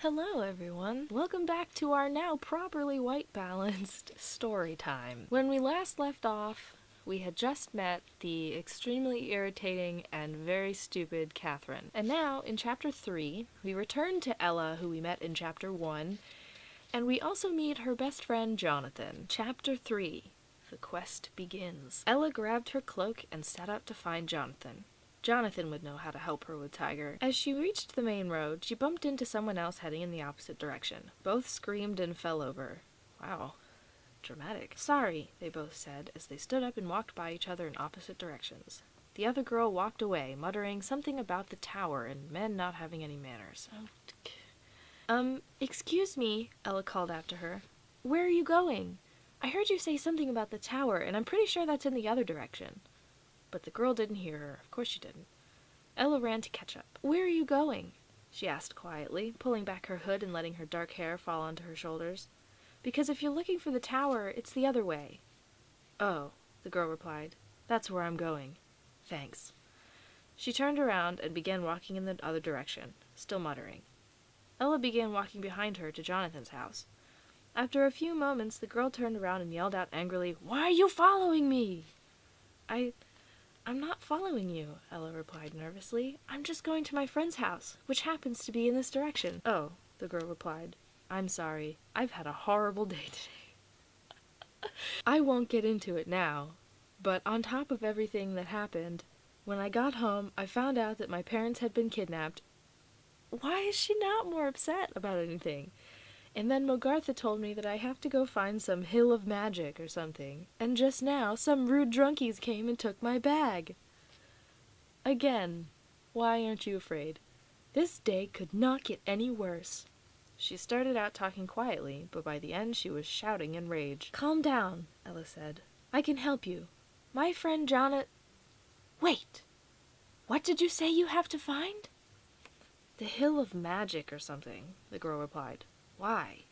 Hello everyone! Welcome back to our now properly white-balanced story time. When we last left off, we had just met the extremely irritating and very stupid Catherine. And now, in Chapter 3, we return to Ella, who we met in Chapter 1, and we also meet her best friend Jonathan. Chapter 3. The quest begins. Ella grabbed her cloak and set out to find Jonathan. Jonathan would know how to help her with Tiger. As she reached the main road, she bumped into someone else heading in the opposite direction. Both screamed and fell over. Wow. Dramatic. Sorry, they both said, as they stood up and walked by each other in opposite directions. The other girl walked away, muttering something about the tower and men not having any manners. Excuse me, Ella called after her. Where are you going? I heard you say something about the tower, and I'm pretty sure that's in the other direction. But the girl didn't hear her. Of course she didn't. Ella ran to catch up. Where are you going? She asked quietly, pulling back her hood and letting her dark hair fall onto her shoulders. Because if you're looking for the tower, it's the other way. Oh, the girl replied. That's where I'm going. Thanks. She turned around and began walking in the other direction, still muttering. Ella began walking behind her to Jonathan's house. After a few moments, the girl turned around and yelled out angrily, Why are you following me? I'm not following you, Ella replied nervously. I'm just going to my friend's house, which happens to be in this direction. Oh, the girl replied. I'm sorry. I've had a horrible day today. I won't get into it now, but on top of everything that happened, when I got home, I found out that my parents had been kidnapped. Why is she not more upset about anything? And then Mogartha told me that I have to go find some hill of magic or something. And just now, some rude drunkies came and took my bag. Again, why aren't you afraid? This day could not get any worse. She started out talking quietly, but by the end she was shouting in rage. Calm down, Ella said. I can help you. My friend Wait! What did you say you have to find? The hill of magic or something, the girl replied. Why?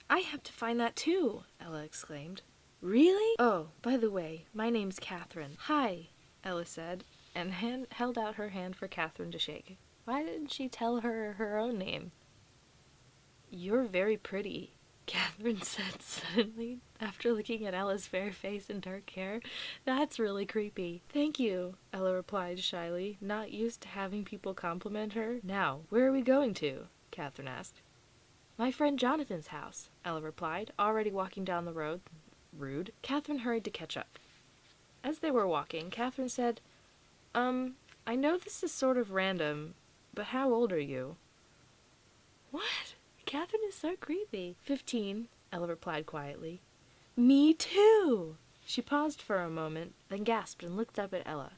I have to find that too, Ella exclaimed. Really? Oh, by the way, my name's Catherine. Hi, Ella said, and held out her hand for Catherine to shake. Why didn't she tell her her own name? You're very pretty, Catherine said suddenly, after looking at Ella's fair face and dark hair. That's really creepy. Thank you, Ella replied shyly, not used to having people compliment her. Now, where are we going to? Catherine asked. My friend Jonathan's house, Ella replied, already walking down the road. Rude. Catherine hurried to catch up. As they were walking, Catherine said, I know this is sort of random, but how old are you? What? Catherine is so creepy. 15, Ella replied quietly. Me too! She paused for a moment, then gasped and looked up at Ella.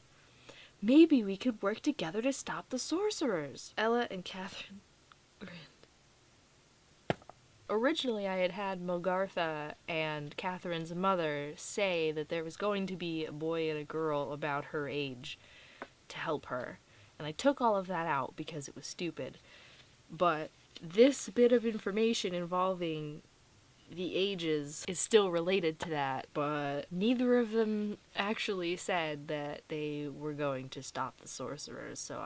Maybe we could work together to stop the sorcerers. Ella and Catherine grinned. Originally, I had had Mogartha and Catherine's mother say that there was going to be a boy and a girl about her age to help her. And I took all of that out because it was stupid. But this bit of information involving the ages is still related to that, but neither of them actually said that they were going to stop the sorcerers, so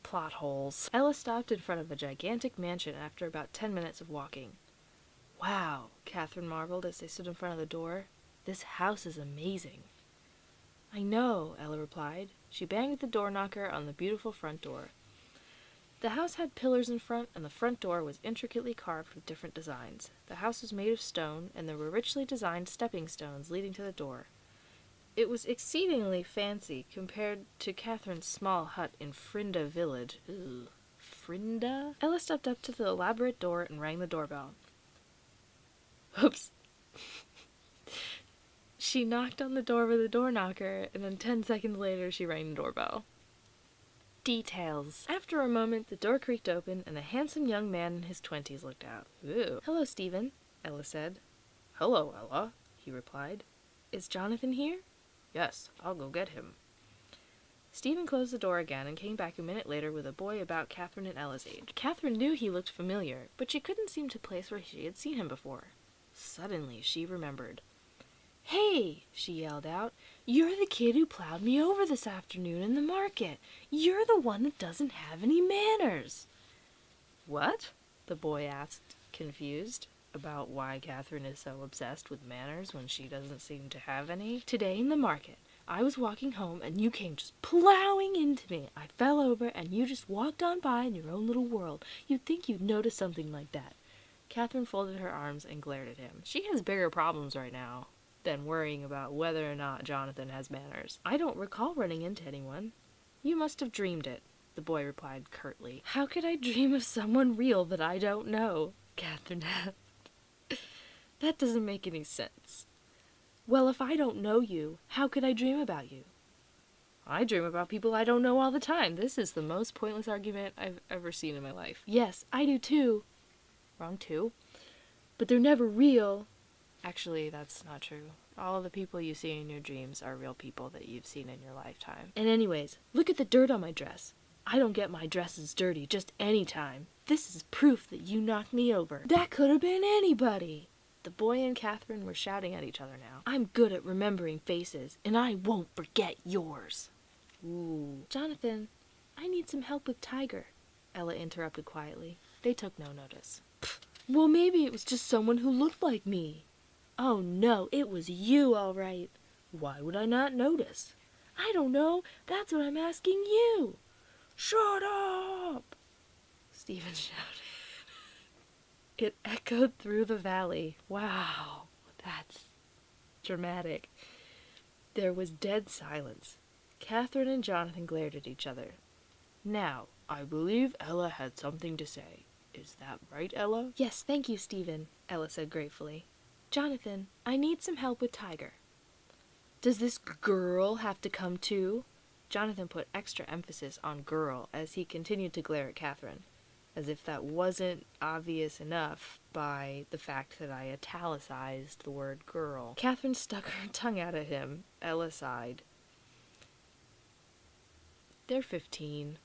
plot holes. Ella stopped in front of a gigantic mansion after about 10 minutes of walking. Wow, Catherine marveled as they stood in front of the door. This house is amazing. I know, Ella replied. She banged the door knocker on the beautiful front door. The house had pillars in front, and the front door was intricately carved with different designs. The house was made of stone, and there were richly designed stepping stones leading to the door. It was exceedingly fancy compared to Catherine's small hut in Frinda village. Ugh. Frinda? Ella stepped up to the elaborate door and rang the doorbell. Oops. She knocked on the door with a door knocker, and then 10 seconds later she rang the doorbell. Details. After a moment, the door creaked open, and a handsome young man in his 20s looked out. Ooh. Hello, Stephen, Ella said. Hello, Ella, he replied. Is Jonathan here? Yes, I'll go get him. Stephen closed the door again and came back a minute later with a boy about Catherine and Ella's age. Catherine knew he looked familiar, but she couldn't seem to place where she had seen him before. Suddenly, she remembered. "Hey," she yelled out, "you're the kid who plowed me over this afternoon in the market. You're the one that doesn't have any manners." "What?" the boy asked, confused about why Catherine is so obsessed with manners when she doesn't seem to have any. "Today in the market, I was walking home and you came just plowing into me. I fell over and you just walked on by in your own little world. You'd think you'd notice something like that." Catherine folded her arms and glared at him. She has bigger problems right now than worrying about whether or not Jonathan has manners. "I don't recall running into anyone." "You must have dreamed it," the boy replied curtly. "How could I dream of someone real that I don't know?" Catherine asked. "That doesn't make any sense." "Well, if I don't know you, how could I dream about you?" "I dream about people I don't know all the time. This is the most pointless argument I've ever seen in my life." "Yes, I do too." "Wrong too." "But they're never real." "Actually, that's not true. All of the people you see in your dreams are real people that you've seen in your lifetime." "And anyways, look at the dirt on my dress. I don't get my dresses dirty just any time. This is proof that you knocked me over. That could have been anybody." The boy and Catherine were shouting at each other now. "I'm good at remembering faces, and I won't forget yours." "Ooh." "Jonathan, I need some help with Tiger," Ella interrupted quietly. They took no notice. "Well, maybe it was just someone who looked like me." "Oh no, it was you, all right." "Why would I not notice?" "I don't know. That's what I'm asking you." "Shut up!" Stephen shouted. It echoed through the valley. Wow, that's dramatic. There was dead silence. Catherine and Jonathan glared at each other. "Now, I believe Ella had something to say. Is that right, Ella?" "Yes, thank you, Stephen," Ella said gratefully. "Jonathan, I need some help with Tiger." "Does this girl have to come too?" Jonathan put extra emphasis on girl as he continued to glare at Catherine, as if that wasn't obvious enough by the fact that I italicized the word girl. Catherine stuck her tongue out at him. Ella sighed. "They're 15.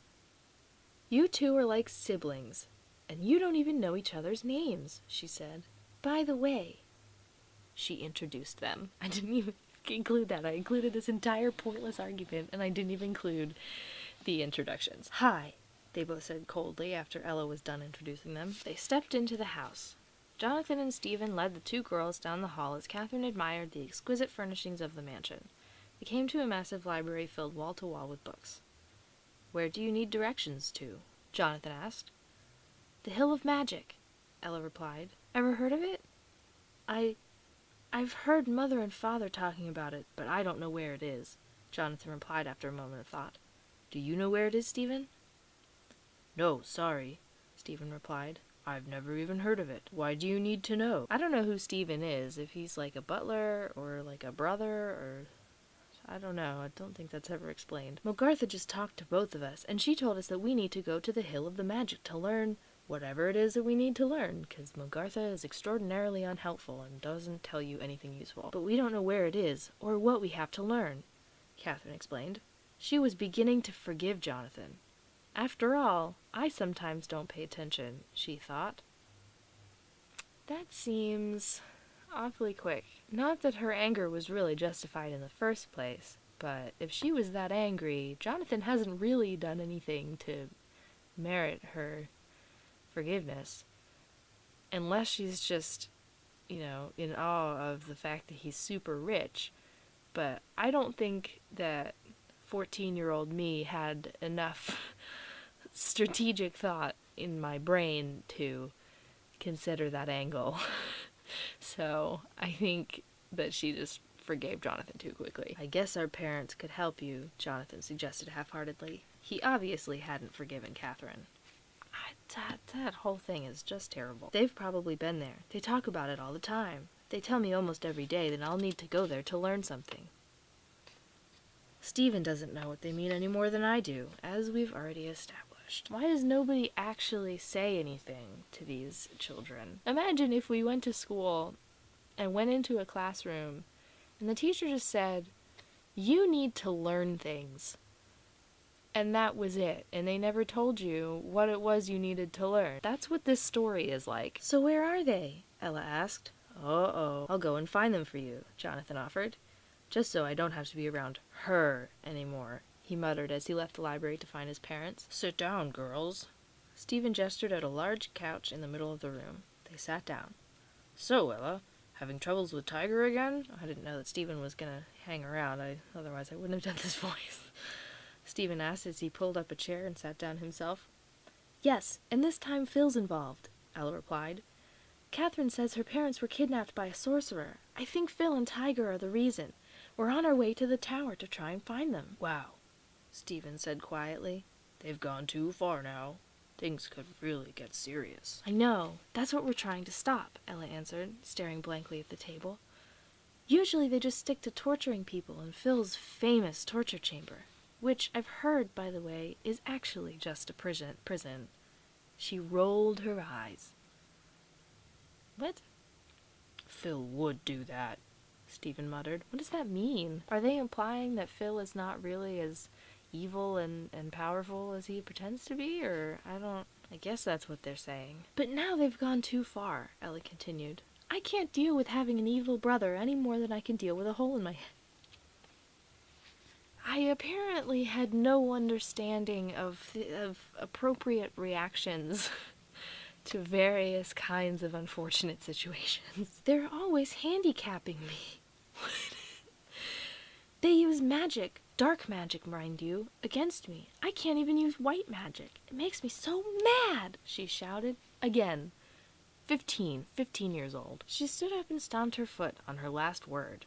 You two are like siblings, and you don't even know each other's names," she said. "By the way," she introduced them. I didn't even include that. I included this entire pointless argument, and I didn't even include the introductions. "Hi," they both said coldly after Ella was done introducing them. They stepped into the house. Jonathan and Stephen led the two girls down the hall as Catherine admired the exquisite furnishings of the mansion. They came to a massive library filled wall to wall with books. "Where do you need directions to?" Jonathan asked. "The Hill of Magic," Ella replied. "Ever heard of it?" I've heard Mother and Father talking about it, but I don't know where it is," Jonathan replied after a moment of thought. "Do you know where it is, Stephen?" "No, sorry," Stephen replied. "I've never even heard of it. Why do you need to know?" I don't know who Stephen is, if he's like a butler or like a brother or... I don't know. I don't think that's ever explained. "Mogartha just talked to both of us, and she told us that we need to go to the Hill of the Magic to learn whatever it is that we need to learn, because Mogartha is extraordinarily unhelpful and doesn't tell you anything useful. But we don't know where it is, or what we have to learn," Catherine explained. She was beginning to forgive Jonathan. After all, I sometimes don't pay attention, she thought. That seems awfully quick. Not that her anger was really justified in the first place, but if she was that angry, Jonathan hasn't really done anything to merit her forgiveness. Unless she's just, in awe of the fact that he's super rich. But I don't think that 14-year-old me had enough strategic thought in my brain to consider that angle. So I think that she just forgave Jonathan too quickly. "I guess our parents could help you," Jonathan suggested half-heartedly. He obviously hadn't forgiven Catherine. That whole thing is just terrible. They've probably been there. They talk about it all the time. They tell me almost every day that I'll need to go there to learn something. Stephen doesn't know what they mean any more than I do, as we've already established. Why does nobody actually say anything to these children? Imagine if we went to school and went into a classroom and the teacher just said, "You need to learn things." And that was it, and they never told you what it was you needed to learn. That's what this story is like. "So where are they?" Ella asked. Uh-oh. I'll go and find them for you, Jonathan offered. Just so I don't have to be around her anymore, he muttered as he left the library to find his parents. Sit down, girls. Stephen gestured at a large couch in the middle of the room. They sat down. So, Ella, having troubles with Tiger again? I didn't know that Stephen was going to hang around. Otherwise I wouldn't have done this voice. Stephen asked as he pulled up a chair and sat down himself. Yes, and this time Phil's involved, Ella replied. Catherine says her parents were kidnapped by a sorcerer. I think Phil and Tiger are the reason. We're on our way to the tower to try and find them. Wow, Stephen said quietly. They've gone too far now. Things could really get serious. I know. That's what we're trying to stop, Ella answered, staring blankly at the table. Usually they just stick to torturing people in Phil's famous torture chamber, which I've heard, by the way, is actually just a prison. She rolled her eyes. What? Phil would do that, Stephen muttered. What does that mean? Are they implying that Phil is not really as evil and powerful as he pretends to be? Or, I guess that's what they're saying. But now they've gone too far, Ella continued. I can't deal with having an evil brother any more than I can deal with a hole in my head. I apparently had no understanding of appropriate reactions to various kinds of unfortunate situations. They're always handicapping me. They use magic, dark magic, mind you, against me. I can't even use white magic. It makes me so mad, she shouted. Again. 15 years old. She stood up and stomped her foot on her last word.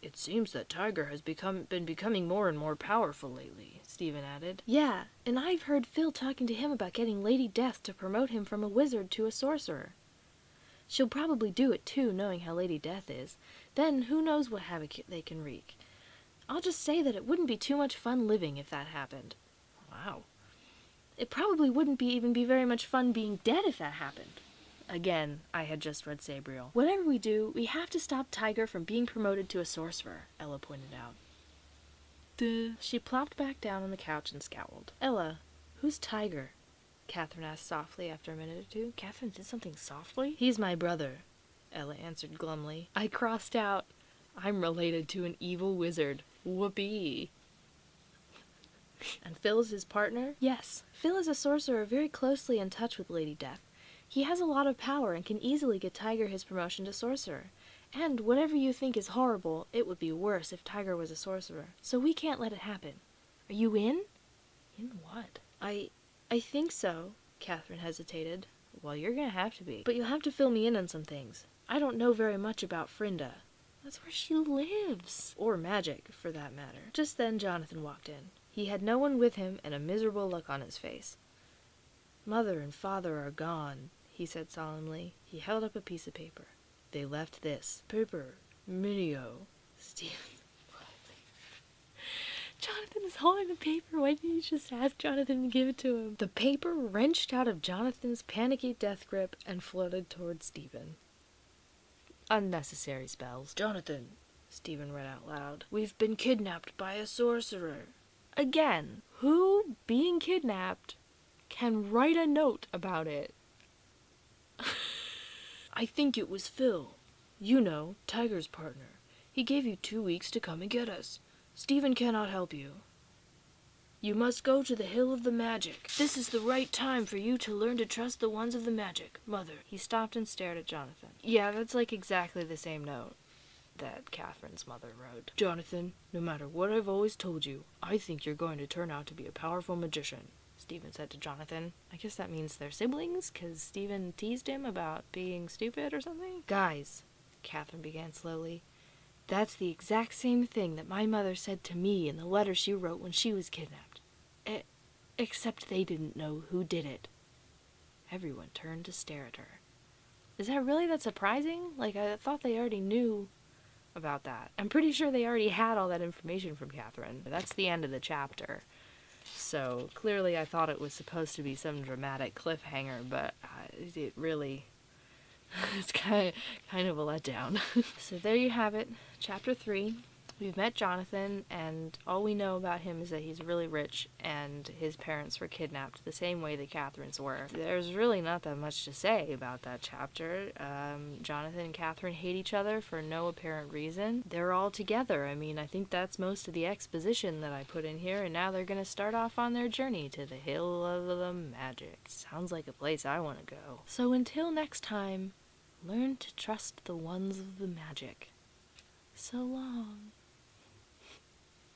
It seems that Tiger has been becoming more and more powerful lately, Stephen added. Yeah, and I've heard Phil talking to him about getting Lady Death to promote him from a wizard to a sorcerer. She'll probably do it too, knowing how Lady Death is. Then who knows what havoc they can wreak. I'll just say that it wouldn't be too much fun living if that happened. Wow. It probably wouldn't even be very much fun being dead if that happened. Again, I had just read Sabriel. Whatever we do, we have to stop Tiger from being promoted to a sorcerer, Ella pointed out. Duh. She plopped back down on the couch and scowled. Ella, who's Tiger? Catherine asked softly after a minute or two. Catherine did something softly? He's my brother, Ella answered glumly. I crossed out. I'm related to an evil wizard. Whoopee. And Phil's his partner? Yes. Phil is a sorcerer very closely in touch with Lady Death. He has a lot of power and can easily get Tiger his promotion to sorcerer. And whatever you think is horrible, it would be worse if Tiger was a sorcerer. So we can't let it happen. Are you in? In what? I think so, Catherine hesitated. Well, you're gonna have to be. But you'll have to fill me in on some things. I don't know very much about Frinda. That's where she lives. Or magic, for that matter. Just then Jonathan walked in. He had no one with him and a miserable look on his face. Mother and father are gone, he said solemnly. He held up a piece of paper. They left this. Paper. Minio. Stephen. Jonathan is holding the paper. Why didn't you just ask Jonathan to give it to him? The paper wrenched out of Jonathan's panicky death grip and floated toward Stephen. Unnecessary spells. Jonathan, Stephen read out loud. We've been kidnapped by a sorcerer. Again, who, being kidnapped, can write a note about it? I think it was Phil. You know, Tiger's partner. He gave you 2 weeks to come and get us. Stephen cannot help you. You must go to the Hill of the Magic. This is the right time for you to learn to trust the ones of the magic, Mother. He stopped and stared at Jonathan. Yeah, that's like exactly the same note that Catherine's mother wrote. Jonathan, no matter what I've always told you, I think you're going to turn out to be a powerful magician, Stephen said to Jonathan. I guess that means they're siblings, because Stephen teased him about being stupid or something? Guys, Catherine began slowly, that's the exact same thing that my mother said to me in the letter she wrote when she was kidnapped. Except they didn't know who did it. Everyone turned to stare at her. Is that really that surprising? Like, I thought they already knew about that. I'm pretty sure they already had all that information from Catherine. That's the end of the chapter. So, clearly I thought it was supposed to be some dramatic cliffhanger, but it really... it's kind of a letdown. So there you have it, Chapter 3, We've met Jonathan, and all we know about him is that he's really rich, and his parents were kidnapped the same way the Catherine's were. There's really not that much to say about that chapter. Jonathan and Catherine hate each other for no apparent reason. They're all together. I mean, I think that's most of the exposition that I put in here, and now they're gonna start off on their journey to the Hill of the Magic. Sounds like a place I want to go. So until next time, learn to trust the ones of the magic. So long.